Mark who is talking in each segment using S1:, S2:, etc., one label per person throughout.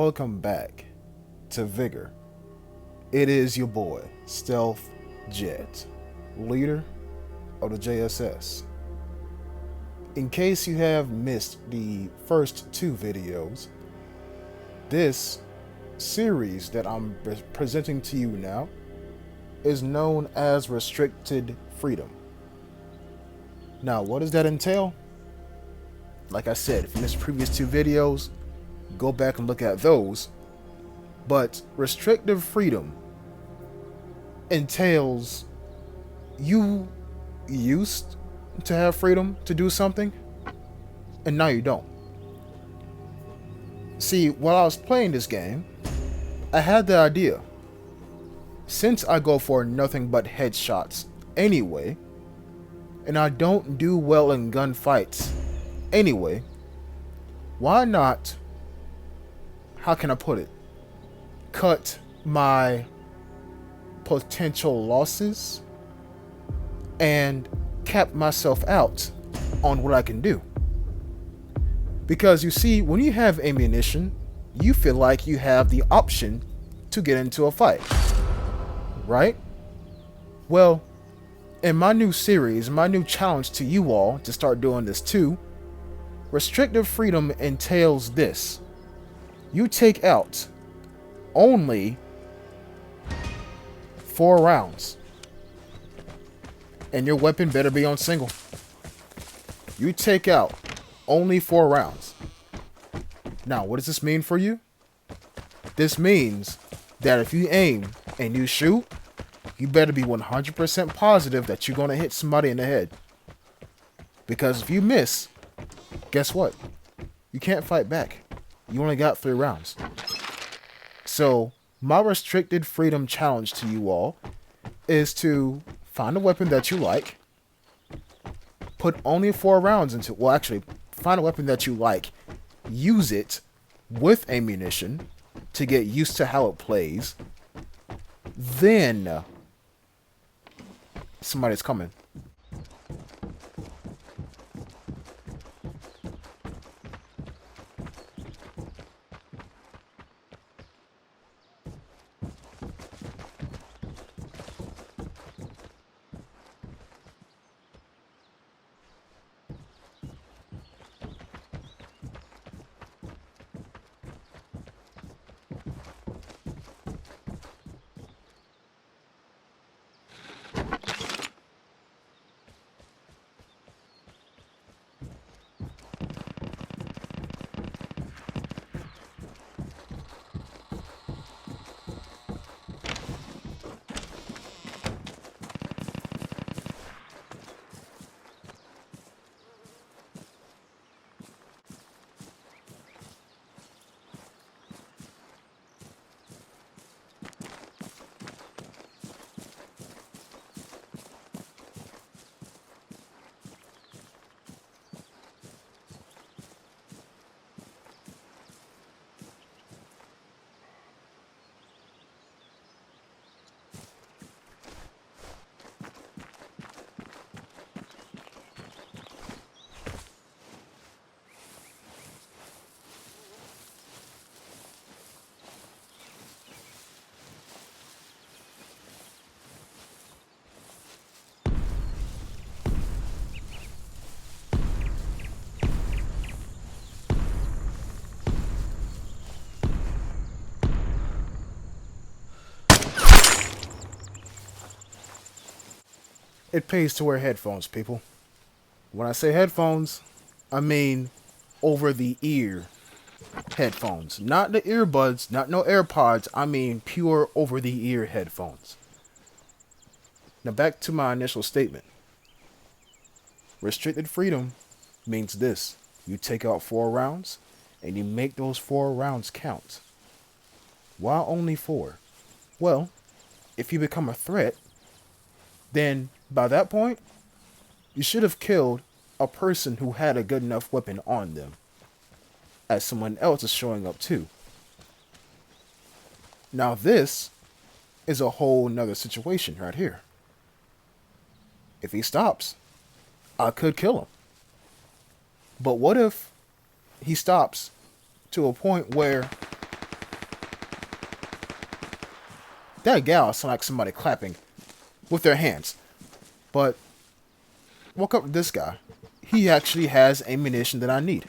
S1: welcome back to Vigor. It is your boy, Stealth Jet, leader of the JSS. In case you have missed the first two videos, this series that I'm presenting to you now is known as Restricted Freedom. Now, what does that entail? Like I said, if you missed the previous two videos, go back and look at those. But restrictive freedom entails you used to have freedom to do something, and now you don't. See, while I was playing this game, I had the idea. Since I go for nothing but headshots anyway, and I don't do well in gunfights anyway, why not, how can I put it, cut my potential losses and cap myself out on what I can do? Because you see, when you have ammunition, you feel like you have the option to get into a fight, right? Well, in my new series, my new challenge to you all to start doing this too, restrictive freedom entails this. You take out only 4 rounds, and your weapon better be on single. You take out only 4 rounds. Now, what does this mean for you? This means that if you aim and you shoot, you better be 100% positive that you're going to hit somebody in the head. Because if you miss, guess what? You can't fight back. You only got 3 rounds. So, my restricted freedom challenge to you all is to find a weapon that you like, put only 4 rounds into, well, actually, find a weapon that you like, use it with ammunition to get used to how it plays, then somebody's coming. It pays to wear headphones, people. When I say headphones, I mean over-the-ear headphones. Not the earbuds, not no AirPods, I mean pure over-the-ear headphones. Now back to my initial statement. Restricted freedom means this. You take out 4 rounds, and you make those 4 rounds count. Why only 4? Well, if you become a threat, then by that point, you should have killed a person who had a good enough weapon on them, as someone else is showing up too. Now this is a whole nother situation right here. If he stops, I could kill him. But what if he stops to a point where That gal sounded like somebody clapping with their hands. But walk up to this guy. He actually has ammunition that I need.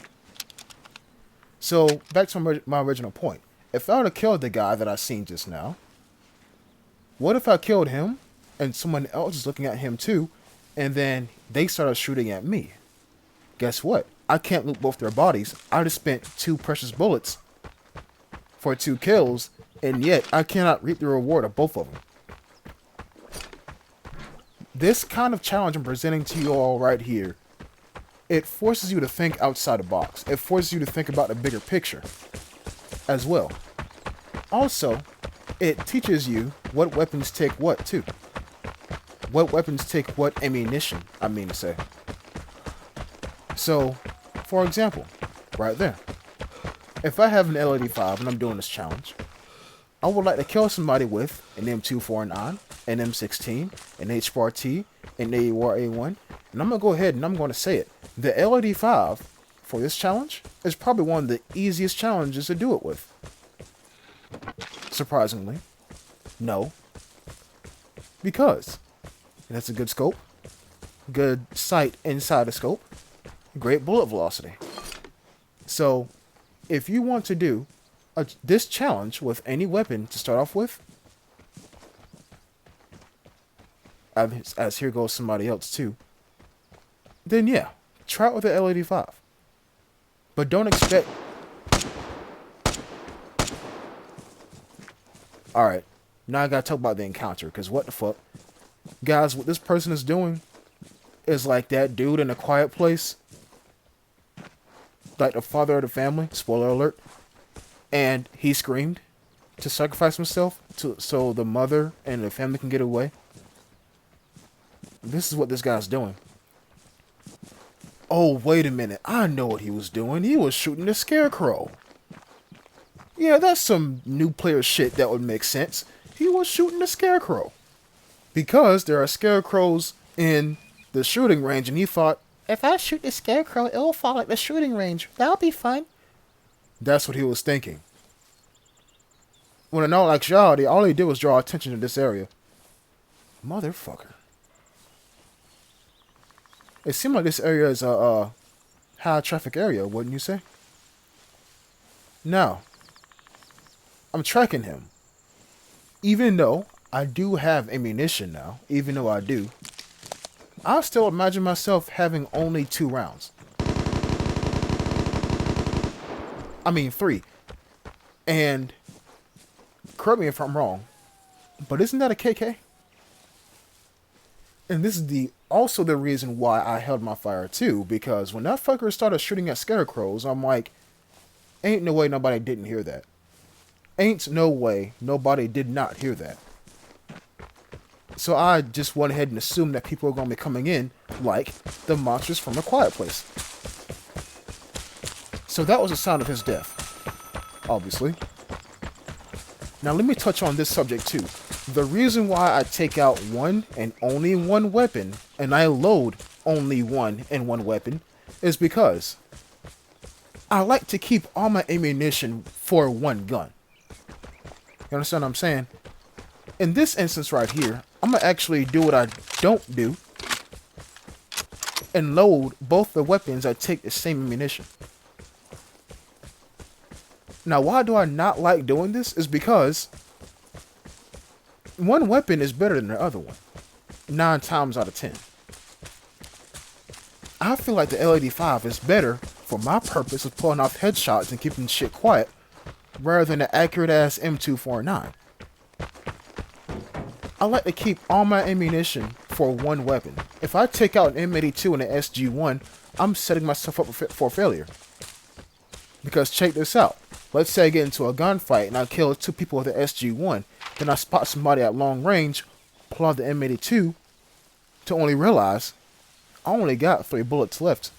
S1: So back to my original point. If I would have killed the guy that I seen just now, what if I killed him and someone else is looking at him too, and then they started shooting at me? Guess what? I can't loot both their bodies. I just spent 2 precious bullets for 2 kills, and yet I cannot reap the reward of both of them. This kind of challenge I'm presenting to you all right here, it forces you to think outside the box. It forces you to think about the bigger picture as well. Also, it teaches you what weapons take what too. What weapons take what ammunition, I mean to say. So, for example, right there. If I have an L85 and I'm doing this challenge, I would like to kill somebody with an M249, an M16, an HRT, an AUR-A1, and I'm going to go ahead and I'm going to say it. The L85 for this challenge is probably one of the easiest challenges to do it with. Surprisingly, no. Because it has a good scope, good sight inside the scope, great bullet velocity. So, if you want to do this challenge with any weapon to start off with, as here goes somebody else too, then yeah, try it with the L85. But don't expect... Alright, now I gotta talk about the encounter, because what the fuck? Guys, what this person is doing is like that dude in A Quiet Place. Like the father of the family, spoiler alert. And he screamed to sacrifice himself so the mother and the family can get away. This is what this guy's doing. Oh, wait a minute. I know what he was doing. He was shooting the scarecrow. Yeah, that's some new player shit that would make sense. He was shooting the scarecrow. Because there are scarecrows in the shooting range, and he thought, if I shoot the scarecrow, it'll fall at the shooting range. That'll be fun. That's what he was thinking. When in all actuality, all he did was draw attention to this area. Motherfucker. It seemed like this area is a high traffic area, wouldn't you say? Now, I'm tracking him. Even though I do have ammunition now, I still imagine myself having only 2 rounds. I mean 3. And, correct me if I'm wrong, but isn't that a KK? And this is also the reason why I held my fire too, because when that fucker started shooting at scarecrows, I'm like, ain't no way nobody didn't hear that. Ain't no way nobody did not hear that. So I just went ahead and assumed that people were going to be coming in like the monsters from A Quiet Place. So that was the sound of his death, obviously. Now let me touch on this subject too. The reason why I take out one and only one weapon, and I load only one and one weapon, is because I like to keep all my ammunition for one gun. You understand what I'm saying? In this instance right here, I'm going to actually do what I don't do and load both the weapons that take the same ammunition. Now, why do I not like doing this? Is because one weapon is better than the other one. 9 times out of 10. I feel like the L85 is better for my purpose of pulling off headshots and keeping shit quiet rather than the accurate ass M249. I like to keep all my ammunition for one weapon. If I take out an M82 and an SG1, I'm setting myself up for failure. Because check this out. Let's say I get into a gunfight and I kill 2 people with an SG1. Then I spot somebody at long range, pull out the M82, to only realize I only got 3 bullets left.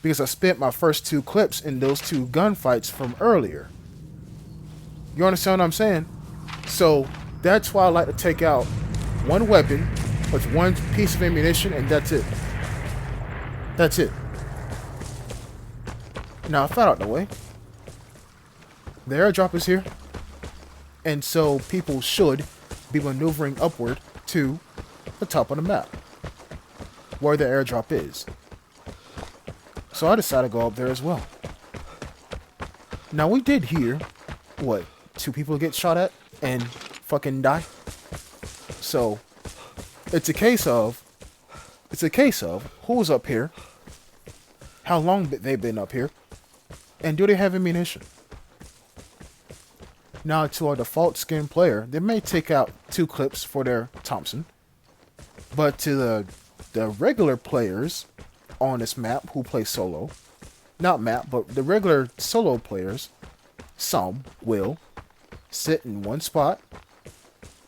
S1: Because I spent my first 2 clips in those 2 gunfights from earlier. You understand what I'm saying? So that's why I like to take out one weapon with one piece of ammunition, and that's it. That's it. Now, if that out the way, the airdrop is here. And so people should be maneuvering upward to the top of the map, where the airdrop is. So I decided to go up there as well. Now we did hear, what, 2 people get shot at and fucking die? So, it's a case of who's up here, how long they've been up here, and do they have ammunition? Now, to a default skin player, they may take out 2 clips for their Thompson, but to the regular players on this map who play solo, not map, but the regular solo players, some will sit in one spot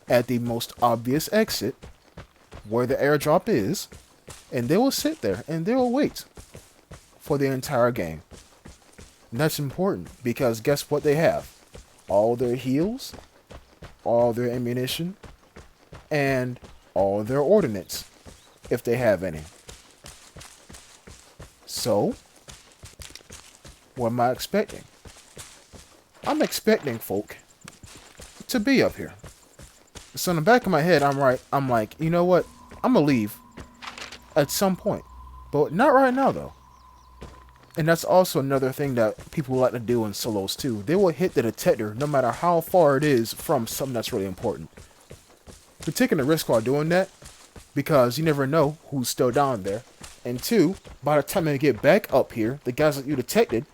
S1: at the most obvious exit where the airdrop is, and they will sit there and they will wait for the entire game. And that's important because guess what they have? All their heals, all their ammunition, and all their ordnance, if they have any. So, what am I expecting? I'm expecting folk to be up here. So in the back of my head, I'm like, you know what? I'm gonna leave at some point, but not right now though. And that's also another thing that people like to do in solos too. They will hit the detector no matter how far it is from something that's really important. They're taking a risk while doing that because you never know who's still down there. And 2, by the time they get back up here, the guys that you detected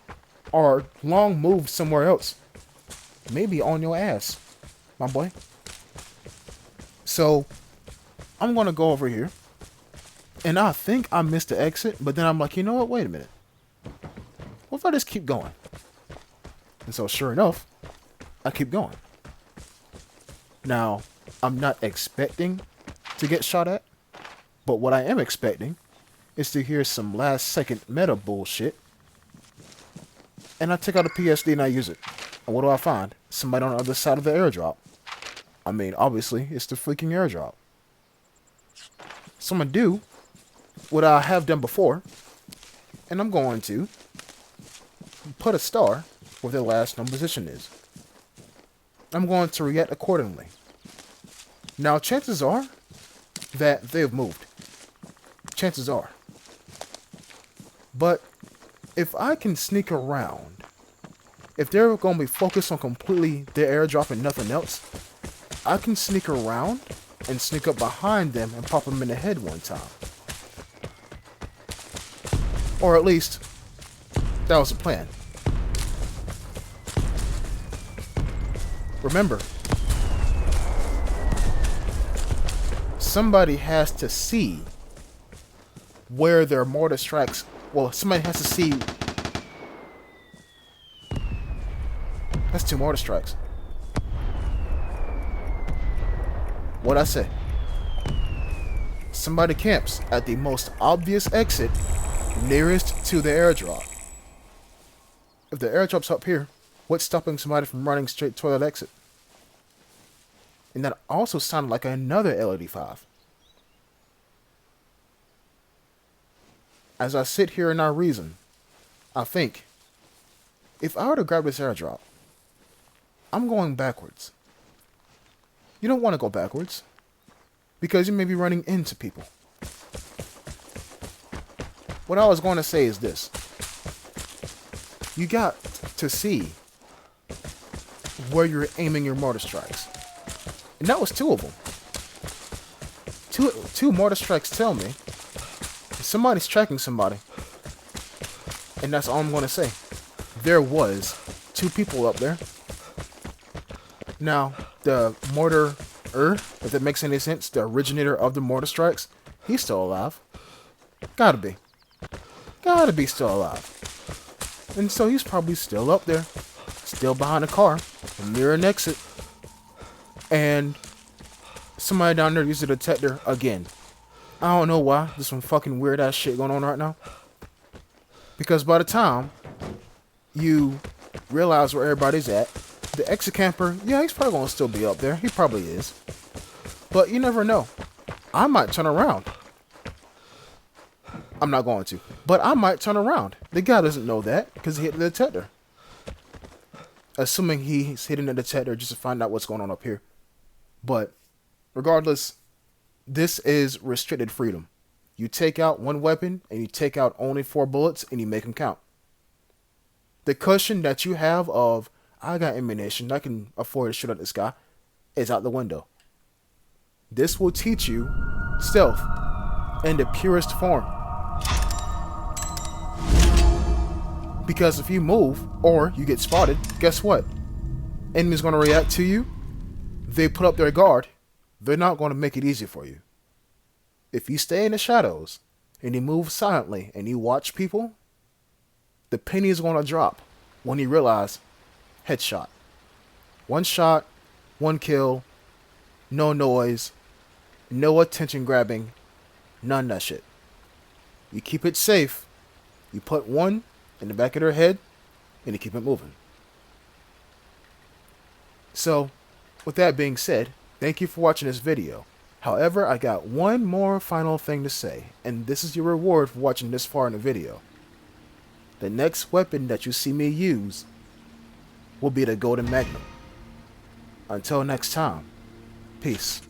S1: are long moved somewhere else. Maybe on your ass, my boy. So, I'm going to go over here. And I think I missed the exit, but then I'm like, you know what? Wait a minute. What if I just keep going? And so sure enough, I keep going. Now, I'm not expecting to get shot at, but what I am expecting is to hear some last second meta bullshit. And I take out a PSD and I use it. And what do I find? Somebody on the other side of the airdrop. I mean, obviously, it's the freaking airdrop. So I'm going to do what I have done before. And I'm going to put a star where their last known position is. I'm going to react accordingly. Now, chances are that they've moved. Chances are. But if I can sneak around, if they're going to be focused on completely their airdrop and nothing else, I can sneak around and sneak up behind them and pop them in the head one time. Or at least, that was the plan. Remember, somebody has to see where their mortar strikes. Well, somebody has to see. That's 2 mortar strikes. What'd I say? Somebody camps at the most obvious exit nearest to the airdrop. If the airdrop's up here, what's stopping somebody from running straight toward that exit? And that also sounded like another L85. As I sit here and I reason, I think, if I were to grab this airdrop, I'm going backwards. You don't want to go backwards, because you may be running into people. What I was going to say is this. You got to see where you're aiming your mortar strikes. And that was 2 of them. Two mortar strikes tell me somebody's tracking somebody. And that's all I'm going to say. There was 2 people up there. Now, the mortar, if that makes any sense, the originator of the mortar strikes, he's still alive. Gotta be. Gotta be still alive. And so he's probably still up there, still behind a car, near an exit. And somebody down there used a detector again. I don't know why. There's some fucking weird ass shit going on right now. Because by the time you realize where everybody's at, the exit camper, yeah, he's probably going to still be up there. He probably is. But you never know. I might turn around. I'm not going to. But I might turn around. The guy doesn't know that because he hit the detector. Assuming he's hitting the detector just to find out what's going on up here. But Regardless, this is restricted freedom. You take out one weapon and you take out only 4 bullets and you make them count. The cushion that you have of, I got ammunition, I can afford to shoot at this guy, is out the window. This will teach you stealth in the purest form. Because if you move or you get spotted, guess what? Enemy's going to react to you. They put up their guard. They're not going to make it easy for you. If you stay in the shadows and you move silently and you watch people, the penny is going to drop when you realize headshot. One shot, one kill, no noise, no attention grabbing, none of that shit. You keep it safe. You put one in the back of their head and you keep it moving. So, with that being said, thank you for watching this video. However, I got one more final thing to say, and this is your reward for watching this far in the video. The next weapon that you see me use will be the Golden Magnum. Until next time, peace.